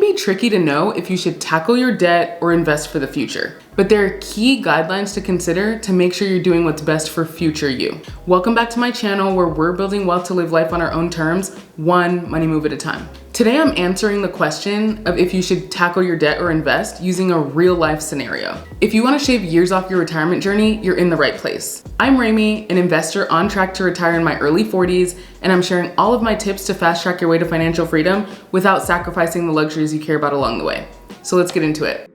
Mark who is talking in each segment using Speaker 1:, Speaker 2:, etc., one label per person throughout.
Speaker 1: be tricky to know if you should tackle your debt or invest for the future, but there are key guidelines to consider to make sure you're doing what's best for future you. Welcome back to my channel where we're building wealth to live life on our own terms, one money move at a time. Today I'm answering the question of if you should tackle your debt or invest using a real life scenario. If you want to shave years off your retirement journey, you're in the right place. I'm Rami, an investor on track to retire in my early 40s, and I'm sharing all of my tips to fast track your way to financial freedom without sacrificing the luxuries you care about along the way. So let's get into it.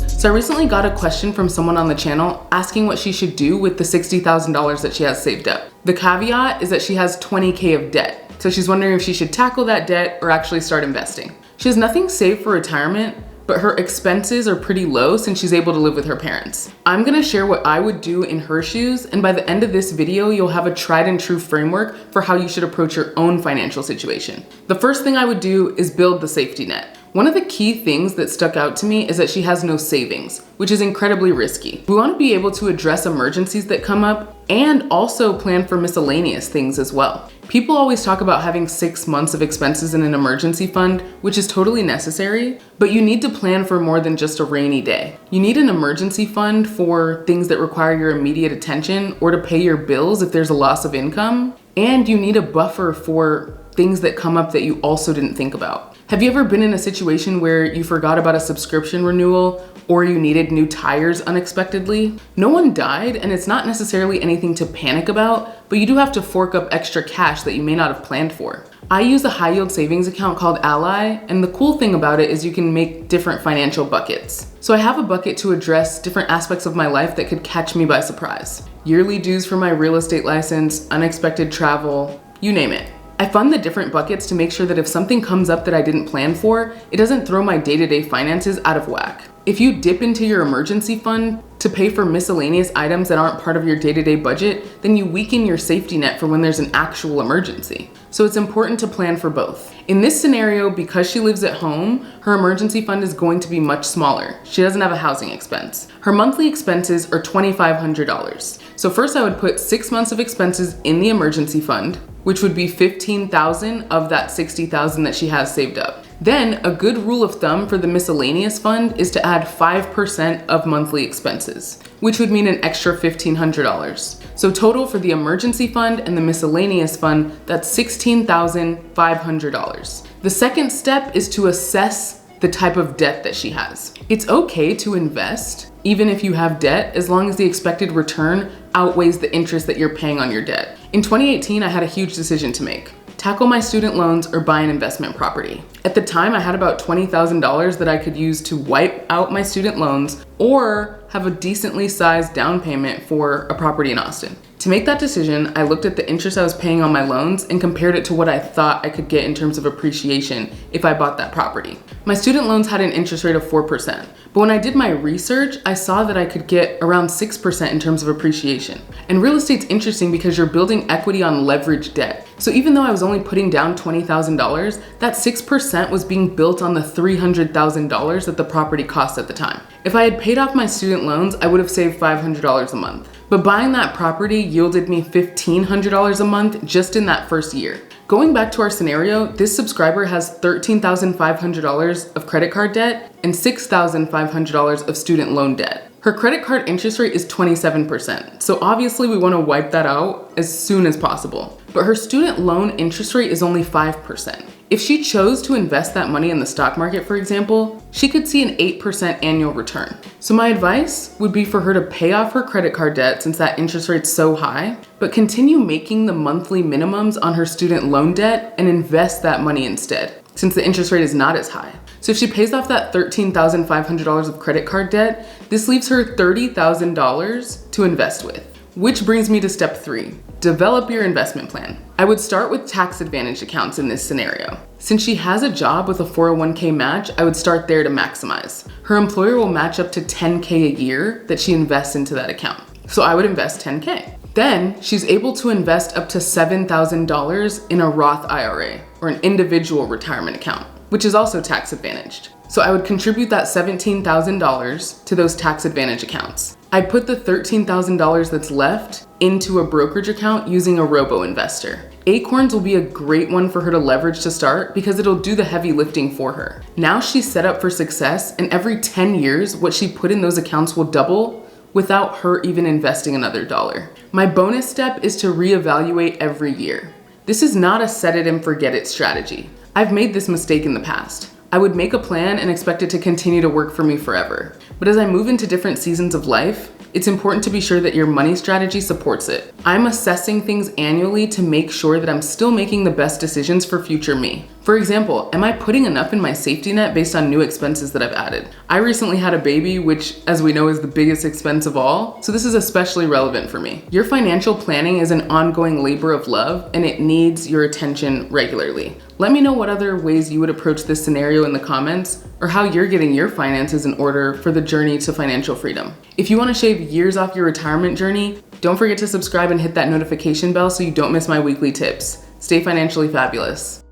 Speaker 1: So I recently got a question from someone on the channel asking what she should do with the $60,000 that she has saved up. The caveat is that she has $20K of debt. So she's wondering if she should tackle that debt or actually start investing. She has nothing saved for retirement, but her expenses are pretty low since she's able to live with her parents. I'm gonna share what I would do in her shoes, and by the end of this video, you'll have a tried and true framework for how you should approach your own financial situation. The first thing I would do is build the safety net. One of the key things that stuck out to me is that she has no savings, which is incredibly risky. We want to be able to address emergencies that come up and also plan for miscellaneous things as well. People always talk about having 6 months of expenses in an emergency fund, which is totally necessary, but you need to plan for more than just a rainy day. You need an emergency fund for things that require your immediate attention or to pay your bills if there's a loss of income, and you need a buffer for things that come up that you also didn't think about. Have you ever been in a situation where you forgot about a subscription renewal or you needed new tires unexpectedly? No one died, and it's not necessarily anything to panic about, but you do have to fork up extra cash that you may not have planned for. I use a high yield savings account called Ally, and the cool thing about it is you can make different financial buckets. So I have a bucket to address different aspects of my life that could catch me by surprise. Yearly dues for my real estate license, unexpected travel, you name it. I fund the different buckets to make sure that if something comes up that I didn't plan for, it doesn't throw my day-to-day finances out of whack. If you dip into your emergency fund to pay for miscellaneous items that aren't part of your day-to-day budget, then you weaken your safety net for when there's an actual emergency. So it's important to plan for both. In this scenario, because she lives at home, her emergency fund is going to be much smaller. She doesn't have a housing expense. Her monthly expenses are $2,500. So first I would put 6 months of expenses in the emergency fund, which would be $15,000 of that $60,000 that she has saved up. Then a good rule of thumb for the miscellaneous fund is to add 5% of monthly expenses, which would mean an extra $1,500. So total for the emergency fund and the miscellaneous fund, that's $16,500. The second step is to assess the type of debt that she has. It's okay to invest even if you have debt, as long as the expected return outweighs the interest that you're paying on your debt. In 2018, I had a huge decision to make. Tackle my student loans or buy an investment property. At the time, I had about $20,000 that I could use to wipe out my student loans or have a decently sized down payment for a property in Austin. To make that decision, I looked at the interest I was paying on my loans and compared it to what I thought I could get in terms of appreciation if I bought that property. My student loans had an interest rate of 4%, but when I did my research, I saw that I could get around 6% in terms of appreciation. And real estate's interesting because you're building equity on leveraged debt. So even though I was only putting down $20,000, that 6% was being built on the $300,000 that the property cost at the time. If I had paid off my student loans, I would have saved $500 a month. But buying that property yielded me $1,500 a month just in that first year. Going back to our scenario, this subscriber has $13,500 of credit card debt and $6,500 of student loan debt. Her credit card interest rate is 27%, so obviously we want to wipe that out as soon as possible. But her student loan interest rate is only 5%. If she chose to invest that money in the stock market, for example, she could see an 8% annual return. So my advice would be for her to pay off her credit card debt since that interest rate's so high, but continue making the monthly minimums on her student loan debt and invest that money instead, since the interest rate is not as high. So if she pays off that $13,500 of credit card debt, this leaves her $30,000 to invest with. Which brings me to step 3, develop your investment plan. I would start with tax advantage accounts in this scenario. Since she has a job with a 401k match, I would start there to maximize. Her employer will match up to $10K a year that she invests into that account. So I would invest $10K. Then she's able to invest up to $7,000 in a Roth IRA or an individual retirement account, which is also tax advantaged. So I would contribute that $17,000 to those tax advantage accounts. I put the $13,000 that's left into a brokerage account using a robo-investor. Acorns will be a great one for her to leverage to start because it'll do the heavy lifting for her. Now she's set up for success, and every 10 years, what she put in those accounts will double without her even investing another dollar. My bonus step is to reevaluate every year. This is not a set it and forget it strategy. I've made this mistake in the past. I would make a plan and expect it to continue to work for me forever. But as I move into different seasons of life, it's important to be sure that your money strategy supports it. I'm assessing things annually to make sure that I'm still making the best decisions for future me. For example, am I putting enough in my safety net based on new expenses that I've added? I recently had a baby, which, as we know, is the biggest expense of all, so this is especially relevant for me. Your financial planning is an ongoing labor of love, and it needs your attention regularly. Let me know what other ways you would approach this scenario in the comments, or how you're getting your finances in order for the journey to financial freedom. If you want to shave years off your retirement journey, don't forget to subscribe and hit that notification bell so you don't miss my weekly tips. Stay financially fabulous.